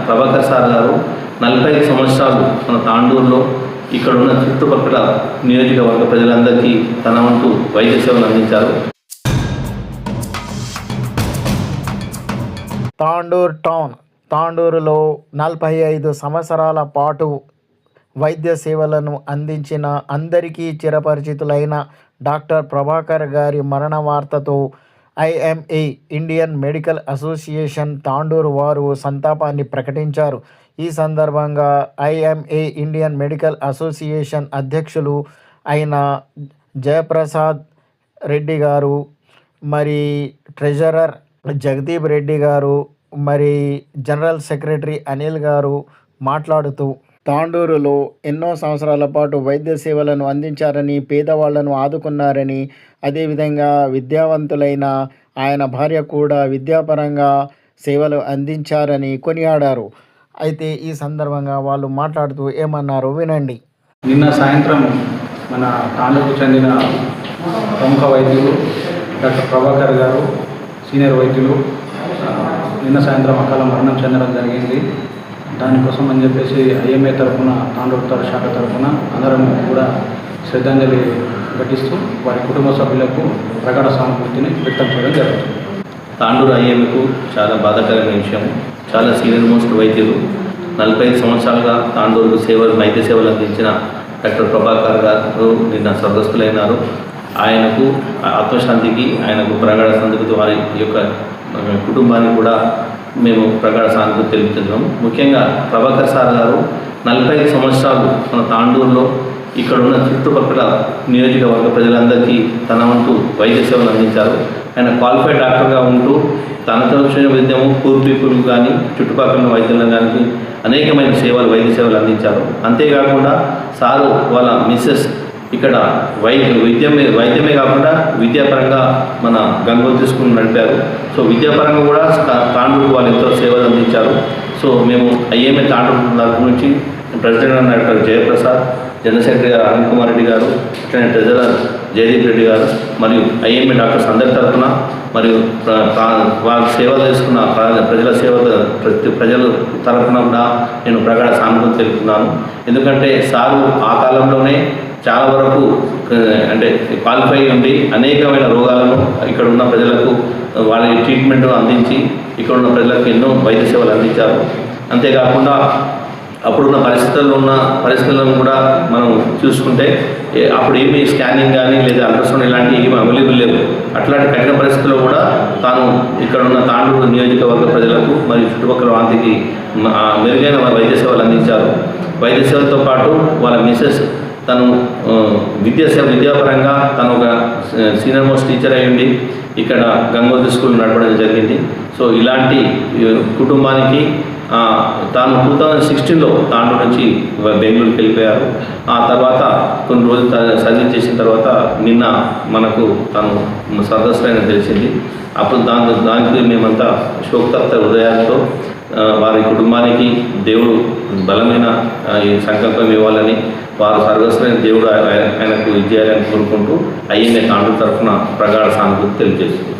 Prabhakar sir గారు 45 సంవత్సరాలు మన తాండూరులో ఇక్కడ ఉన్న చుట్టుపక్కల నియోజకవర్గ ప్రజలందరికీ తన వంతు వైద్య సేవలు అందించారు. తాండూరు టౌన్ తాండూరులో 45 సంవత్సరాల పాటు వైద్య సేవలను అందించిన అందరికీ చిరపరిచితులైన డాక్టర్ ప్రభాకర్ గారి మరణ వార్తతో IMA Indian Medical Association Tandur వారు సంతాపాన్ని ప్రకటించారు. ఈ సందర్భంగా ఐఎంఏ ఇండియన్ మెడికల్ అసోసియేషన్ అధ్యక్షులు అయిన జయప్రసాద్ రెడ్డి గారు, మరి ట్రెజరర్ జగదీప్ రెడ్డి గారు, మరి జనరల్ సెక్రటరీ అనిల్ గారు మాట్లాడుతూ తాండూరులో ఎన్నో సంవత్సరాల పాటు వైద్య సేవలను అందించారని, పేదవాళ్లను ఆదుకున్నారని, అదేవిధంగా విద్యావంతులైన ఆయన భార్య కూడా విద్యాపరంగా సేవలు అందించారని కొనియాడారు. అయితే ఈ సందర్భంగా వాళ్ళు మాట్లాడుతూ ఏమన్నారో వినండి. నిన్న సాయంత్రం మన తాండూరుకు చెందిన ప్రముఖ వైద్యులు డాక్టర్ ప్రభాకర్ గారు, సీనియర్ వైద్యులు నిన్న సాయంత్రం అకాల మరణం చెందడం జరిగింది. దానికోసం అని చెప్పేసి ఐఎంఏ తరఫున, తాండూరు శాఖ తరఫున అందరం కూడా శ్రద్ధాంజలి ఘటిస్తూ వారి కుటుంబ సభ్యులకు ప్రగాఢ సానుభూతిని వ్యక్తం చేయడం జరుగుతుంది. తాండూరు ఐఎంఏకు చాలా బాధాకరమైన విషయం. చాలా సీనియర్ మోస్ట్ వైద్యులు 45 సంవత్సరాలుగా తాండూరుకు వైద్య సేవలు అందించిన డాక్టర్ ప్రభాకర్ గారు నిన్న స్వర్గస్థులైనారు. ఆయనకు ఆత్మశాంతికి, ఆయనకు ప్రగాఢ సానుభూతి, వారి యొక్క కుటుంబానికి కూడా మేము ప్రగాఢ సానుభూతి తెలుపుతున్నాం. ముఖ్యంగా ప్రభాకర్ సార్ గారు 45 సంవత్సరాలు మన తాండూరులో ఇక్కడ ఉన్న చుట్టుపక్కల నియోజకవర్గ ప్రజలందరికీ తన వంతు వైద్య సేవలు అందించారు. ఆయన క్వాలిఫైడ్ డాక్టర్గా ఉంటూ తనతో వచ్చిన విద్యము పూర్ పీపుల్ కానీ చుట్టుపక్కల వైద్యులను కానీ అనేకమైన వైద్య సేవలు అందించారు. అంతేకాకుండా సారు వాళ్ళ మిస్సెస్ ఇక్కడ వైద్యమే కాకుండా విద్యాపరంగా మన గంగోత్రి స్కూల్ నడిపారు. సో విద్యాపరంగా కూడా తాండూరు వాళ్ళు ఎంతో సేవలు అందించారు. సో మేము ఐఎంఏ తాండూరు తరఫు నుంచి president doctor Jayaprasad, general secretary గారు అనిల్ కుమార్ రెడ్డి గారు, అట్లనే ట్రెజరర్ జయదీప్ రెడ్డి గారు మరియు ఐఎంఏ డాక్టర్స్ అందరి తరఫున మరియు వారు సేవలు చేసుకున్న ప్రజల తరఫున కూడా నేను ప్రగాఢ సానుభూతి తెలుపుతున్నాను. ఎందుకంటే సారు ఆ కాలంలోనే చాలా వరకు అంటే క్వాలిఫై ఉండి అనేకమైన రోగాలను ఇక్కడ ఉన్న ప్రజలకు వాళ్ళ ట్రీట్మెంట్ అందించి ఇక్కడ ఉన్న ప్రజలకు ఎన్నో వైద్య సేవలు అందించారు. అంతేకాకుండా అప్పుడున్న పరిస్థితులను కూడా మనం చూసుకుంటే అప్పుడు ఏమి స్కానింగ్ కానీ లేదా అల్ట్రాసౌండ్ ఇలాంటివి ఏమి అవైలబుల్ లేవు. అట్లాంటి కఠిన పరిస్థితుల్లో కూడా తాను ఇక్కడ ఉన్న తాండూరు నియోజకవర్గ ప్రజలకు మరియు చుట్టుపక్కల ప్రాంతానికి మెరుగైన వైద్య సేవలు అందించారు. వైద్య సేవలతో పాటు వాళ్ళ మిసెస్ తను విద్యాపరంగా తను ఒక సీనియర్ మోస్ట్ టీచర్ అయ్యింది. ఇక్కడ గంగోత్రి స్కూల్ నడపడం జరిగింది. సో ఇలాంటి కుటుంబానికి తాను 2016లో తాండూరు నుంచి బెంగళూరుకి వెళ్ళిపోయారు. ఆ తర్వాత కొన్ని రోజులు సర్జరీ చేసిన తర్వాత నిన్న మనకు తను స్వర్గస్థులైన తెలిసింది. అప్పుడు దానికి మేమంతా శోకతప్త హృదయాలతో వారి కుటుంబానికి దేవుడు బలమైన ఈ సంకల్పం ఇవ్వాలని, వారు స్వర్గస్థులైన దేవుడు ఆయనకు విజయాలని కోరుకుంటూ ఐఎంఏ తాండూరు తరఫున ప్రగాఢ సానుభూతి తెలియజేస్తుంది.